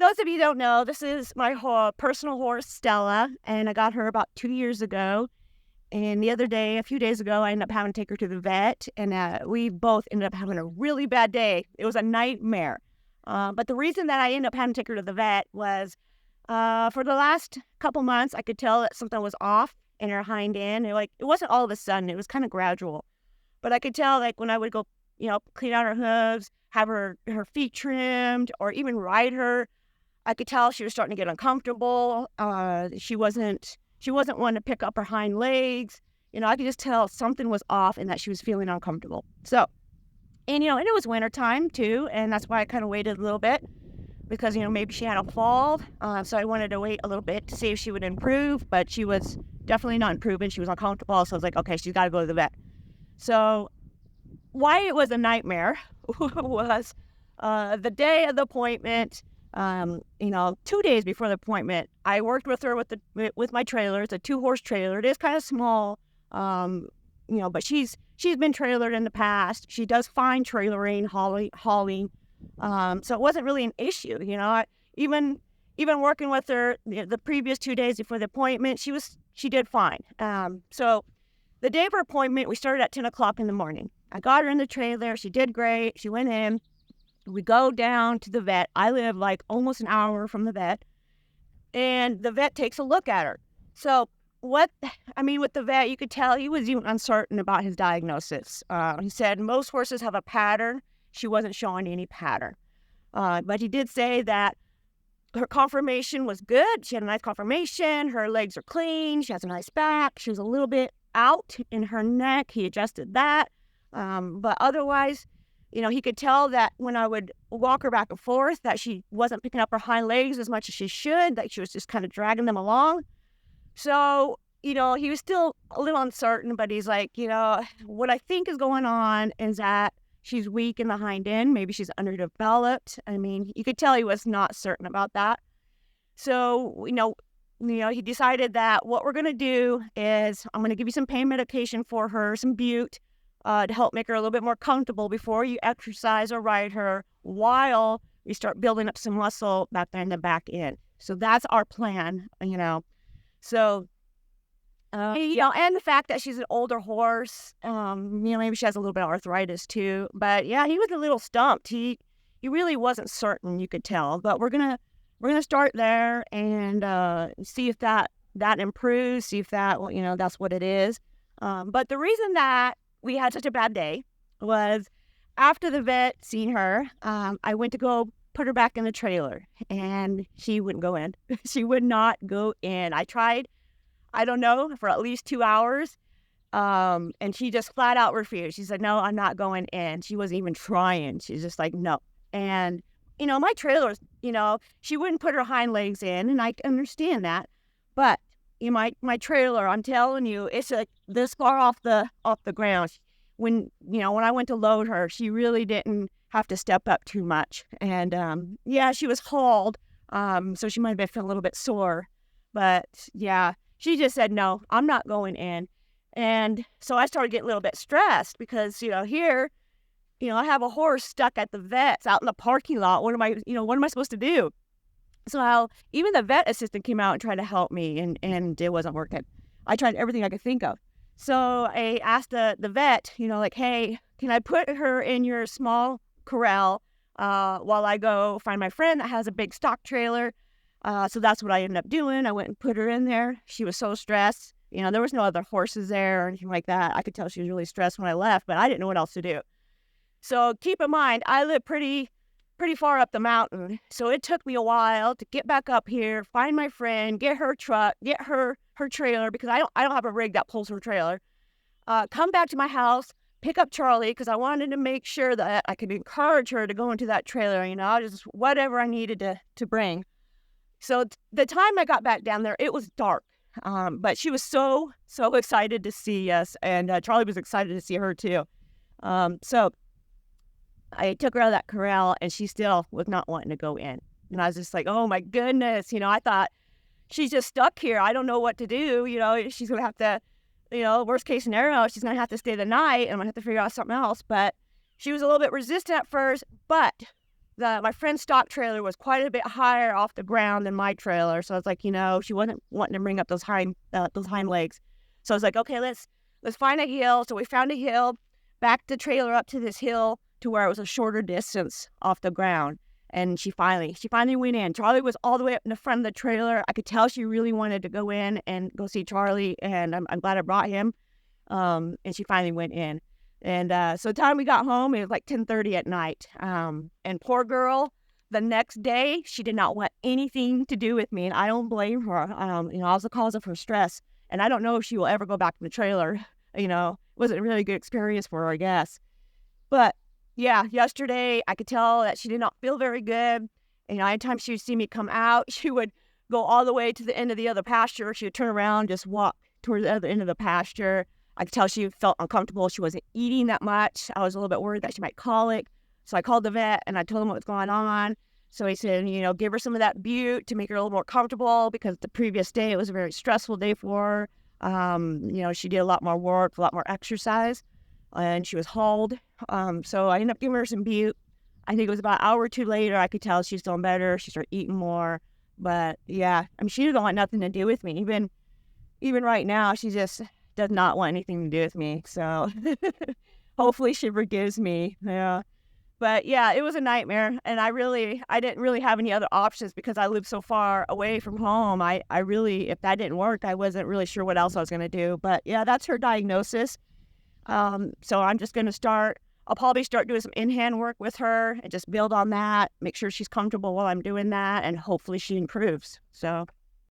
those of you who don't know, this is my personal horse, Stella, and I got her about 2 years ago. And the other day, a few days ago, I ended up having to take her to the vet, and we both ended up having a really bad day. It was a nightmare. But the reason that I ended up having to take her to the vet was for the last couple months, I could tell that something was off in her hind end. It wasn't all of a sudden. It was kind of gradual. But I could tell, like, when I would go, clean out her hooves, have her feet trimmed, or even ride her, I could tell she was starting to get uncomfortable. She wasn't wanting to pick up her hind legs. I could just tell something was off and that she was feeling uncomfortable. So, and it was wintertime too, and that's why I kind of waited a little bit because, maybe she had a fall. So I wanted to wait a little bit to see if she would improve, but she was definitely not improving. She was uncomfortable. So I was like, okay, she's got to go to the vet. So why it was a nightmare was the day of the appointment. 2 days before the appointment, I worked with her with my trailer. It's a 2-horse trailer. It is kind of small, but she's been trailered in the past. She does fine trailering, hauling. So it wasn't really an issue. Even working with her the previous 2 days before the appointment, she did fine. So the day of her appointment, we started at 10 o'clock in the morning. I got her in the trailer. She did great. She went in. We go down to the vet. I live like almost an hour from the vet. And the vet takes a look at her. So with the vet, you could tell he was even uncertain about his diagnosis. He said most horses have a pattern. She wasn't showing any pattern. But he did say that her conformation was good. She had a nice conformation. Her legs are clean. She has a nice back. She was a little bit out in her neck. He adjusted that. But otherwise, he could tell that when I would walk her back and forth that she wasn't picking up her hind legs as much as she should, that she was just kind of dragging them along. So, he was still a little uncertain, but he's like, what I think is going on is that she's weak in the hind end. Maybe she's underdeveloped. You could tell he was not certain about that. So, he decided that what we're going to do is I'm going to give you some pain medication for her, some bute, to help make her a little bit more comfortable before you exercise or ride her while we start building up some muscle back there in the back end. So that's our plan, So, and the fact that she's an older horse, maybe she has a little bit of arthritis too. But yeah, he was a little stumped. He really wasn't certain, you could tell. But we're gonna start there and see if that improves. See if that that's what it is. But the reason that we had such a bad day was after the vet seen her, I went to go put her back in the trailer and she wouldn't go in. She would not go in. I tried, I don't know, for at least 2 hours. And she just flat out refused. She said, no, I'm not going in. She wasn't even trying. She's just like, no. And, my trailers, she wouldn't put her hind legs in, and I understand that. But my trailer, I'm telling you, it's like this far off the ground. When I went to load her, she really didn't have to step up too much. And she was hauled, so she might have been feeling a little bit sore. But yeah, she just said, no, I'm not going in. And so I started getting a little bit stressed because, here, I have a horse stuck at the vet's out in the parking lot. What am I supposed to do? So even the vet assistant came out and tried to help me, and it wasn't working. I tried everything I could think of. So I asked the vet, hey, can I put her in your small corral while I go find my friend that has a big stock trailer? So that's what I ended up doing. I went and put her in there. She was so stressed. There was no other horses there or anything like that. I could tell she was really stressed when I left, but I didn't know what else to do. So keep in mind, I live pretty far up the mountain. So it took me a while to get back up here, find my friend, get her truck, get her trailer, because I don't have a rig that pulls her trailer. Come back to my house, pick up Charlie, because I wanted to make sure that I could encourage her to go into that trailer, just whatever I needed to bring. So the time I got back down there, it was dark. But she was so excited to see us, and Charlie was excited to see her too. So I took her out of that corral, and she still was not wanting to go in. And I was just like, oh my goodness, I thought she's just stuck here. I don't know what to do. She's going to have to, worst case scenario, she's going to have to stay the night, and I'm going to have to figure out something else. But she was a little bit resistant at first. But my friend's stock trailer was quite a bit higher off the ground than my trailer. So I was like, she wasn't wanting to bring up those hind legs. So I was like, okay, let's find a hill. So we found a hill, backed the trailer up to this hill to where it was a shorter distance off the ground. And she finally went in. Charlie was all the way up in the front of the trailer. I could tell she really wanted to go in and go see Charlie, and I'm glad I brought him. And she finally went in. And so the time we got home, it was like 10:30 at night. And poor girl, the next day, she did not want anything to do with me, and I don't blame her. I was the cause of her stress, and I don't know if she will ever go back to the trailer. It wasn't a really good experience for her, I guess. But yeah, yesterday I could tell that she did not feel very good. Anytime she would see me come out, she would go all the way to the end of the other pasture. She would turn around, just walk towards the other end of the pasture. I could tell she felt uncomfortable. She wasn't eating that much. I was a little bit worried that she might colic. So I called the vet and I told him what was going on. So he said, give her some of that bute to make her a little more comfortable, because the previous day it was a very stressful day for her. She did a lot more work, a lot more exercise, and she was hauled. So I ended up giving her some bute. I think it was about an hour or two later, I could tell she's doing better. She started eating more. But yeah, she didn't want nothing to do with me. Even right now, she just does not want anything to do with me. So hopefully she forgives me. Yeah. But yeah, it was a nightmare. And I didn't really have any other options because I lived so far away from home. I really, if that didn't work, I wasn't really sure what else I was going to do. But yeah, that's her diagnosis. So I'm just going to I'll probably start doing some in-hand work with her and just build on that, make sure she's comfortable while I'm doing that, and hopefully she improves. So